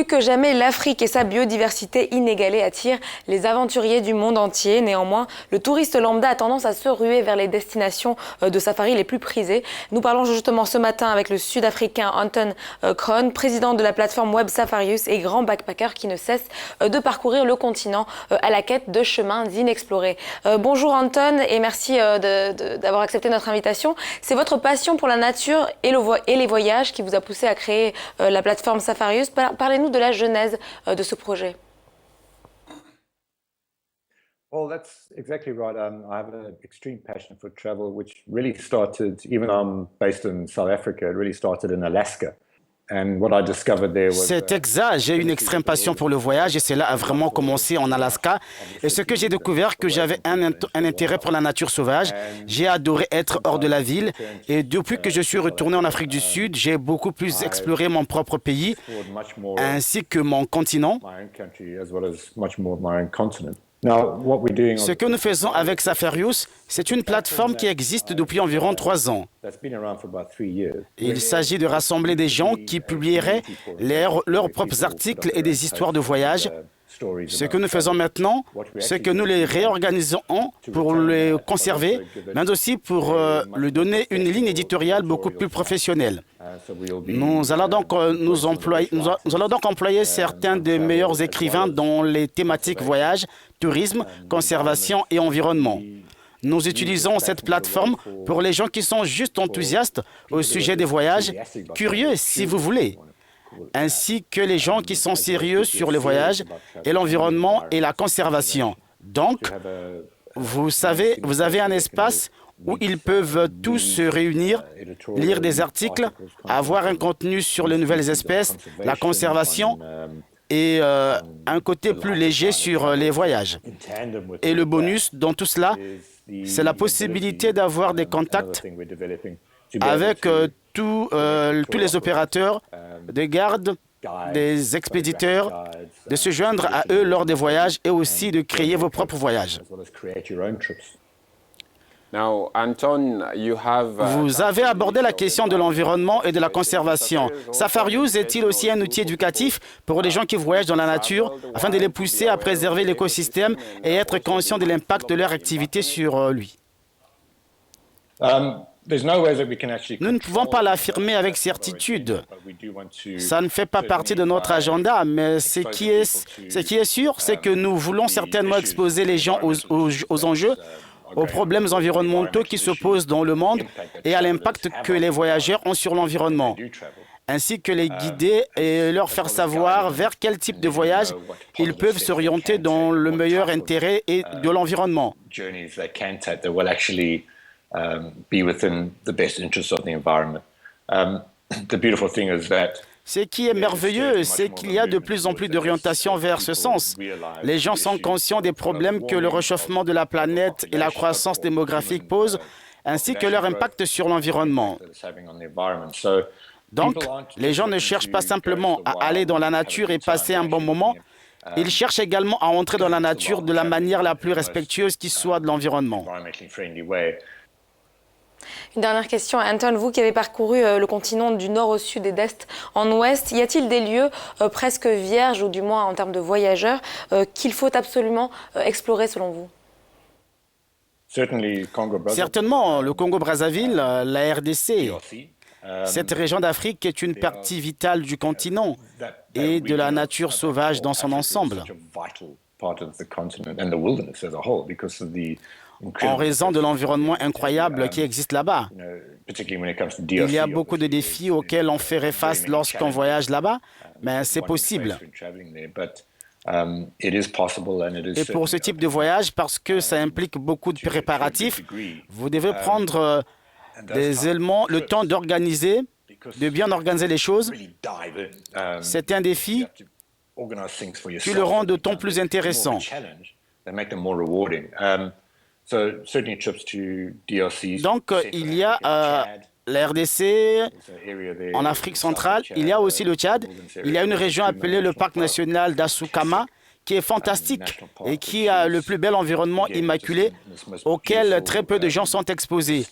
Plus que jamais, l'Afrique et sa biodiversité inégalée attirent les aventuriers du monde entier. Néanmoins, le touriste lambda a tendance à se ruer vers les destinations de safari les plus prisées. Nous parlons justement ce matin avec le Sud-Africain Anton Krohn, président de la plateforme Web Safarius et grand backpacker qui ne cesse de parcourir le continent à la quête de chemins inexplorés. Bonjour Anton et merci d'avoir accepté notre invitation. C'est votre passion pour la nature et les voyages qui vous a poussé à créer la plateforme Safarius. Parlez-nous de la genèse de ce projet. Well, that's exactly right. I have an extreme passion for travel, which really started, even though I'm based in South Africa, it really started in Alaska. And what I discovered there was, C'est exact, j'ai une extrême passion pour le voyage et cela a vraiment commencé en Alaska. Et ce que j'ai découvert, que j'avais un intérêt pour la nature sauvage. J'ai adoré être hors de la ville et depuis que je suis retourné en Afrique du Sud, j'ai beaucoup plus exploré mon propre pays ainsi que mon continent. Ce que nous faisons avec Safarius, c'est une plateforme qui existe depuis environ 3 ans. Il s'agit de rassembler des gens qui publieraient leurs propres articles et des histoires de voyage. Ce que nous faisons maintenant, c'est que nous les réorganisons pour les conserver, mais aussi pour lui donner une ligne éditoriale beaucoup plus professionnelle. Nous allons donc employer certains des meilleurs écrivains dans les thématiques voyage, tourisme, conservation et environnement. Nous utilisons cette plateforme pour les gens qui sont juste enthousiastes au sujet des voyages, curieux si vous voulez, ainsi que les gens qui sont sérieux sur les voyages et l'environnement et la conservation. Donc, vous savez, vous avez un espace où ils peuvent tous se réunir, lire des articles, avoir un contenu sur les nouvelles espèces, la conservation et un côté plus léger sur les voyages. Et le bonus dans tout cela, c'est la possibilité d'avoir des contacts avec tous les opérateurs, des gardes, des expéditeurs, de se joindre à eux lors des voyages et aussi de créer vos propres voyages. Vous avez abordé la question de l'environnement et de la conservation. Safarius est-il aussi un outil éducatif pour les gens qui voyagent dans la nature afin de les pousser à préserver l'écosystème et être conscients de l'impact de leur activité sur lui? Nous ne pouvons pas l'affirmer avec certitude. Ça ne fait pas partie de notre agenda, mais ce qui est sûr, c'est que nous voulons certainement exposer les gens aux enjeux, aux problèmes environnementaux qui se posent dans le monde et à l'impact que les voyageurs ont sur l'environnement, ainsi que les guider et leur faire savoir vers quel type de voyage ils peuvent s'orienter dans le meilleur intérêt de l'environnement. Ce qui est merveilleux, c'est qu'il y a de plus en plus d'orientation vers ce sens. Les gens sont conscients des problèmes que le réchauffement de la planète et la croissance démographique posent, ainsi que leur impact sur l'environnement. Donc, les gens ne cherchent pas simplement à aller dans la nature et passer un bon moment, ils cherchent également à entrer dans la nature de la manière la plus respectueuse qui soit de l'environnement. Une dernière question, Anton, vous qui avez parcouru le continent du nord au sud et d'est en ouest, y a-t-il des lieux presque vierges, ou du moins en termes de voyageurs, qu'il faut absolument explorer selon vous? Certainement, le Congo-Brazzaville, la RDC. Cette région d'Afrique est une partie vitale du continent et de la nature sauvage dans son ensemble. En raison de l'environnement incroyable qui existe là-bas. Il y a beaucoup de défis auxquels on ferait face lorsqu'on voyage là-bas, mais c'est possible. Et pour ce type de voyage, parce que ça implique beaucoup de préparatifs, vous devez prendre des éléments, le temps d'organiser, de bien organiser les choses. C'est un défi qui le rend d'autant plus intéressant. Donc, il y a la RDC, en Afrique centrale, il y a aussi le Tchad, il y a une région appelée le parc national d'Assoukama, qui est fantastique et qui a le plus bel environnement immaculé auquel très peu de gens sont exposés.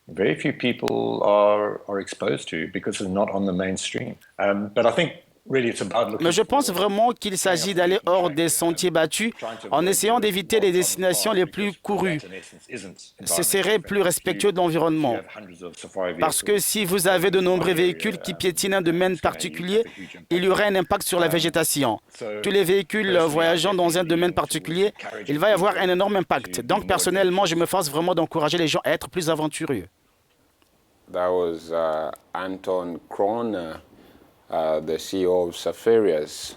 very few people are exposed to because it's not on the mainstream. But I think really it's about looking Mais je pense vraiment qu'il s'agit d'aller hors des sentiers battus en essayant d'éviter les destinations les plus courues. Ce serait plus respectueux de l'environnement. Parce que si vous avez de nombreux véhicules qui piétinent un domaine particulier, il y aurait un impact sur la végétation. Tous les véhicules voyageant dans un domaine particulier, il va y avoir un énorme impact. Donc personnellement, je me force vraiment d'encourager les gens à être plus aventureux. That was Anton Krohn, the CEO of Safarias.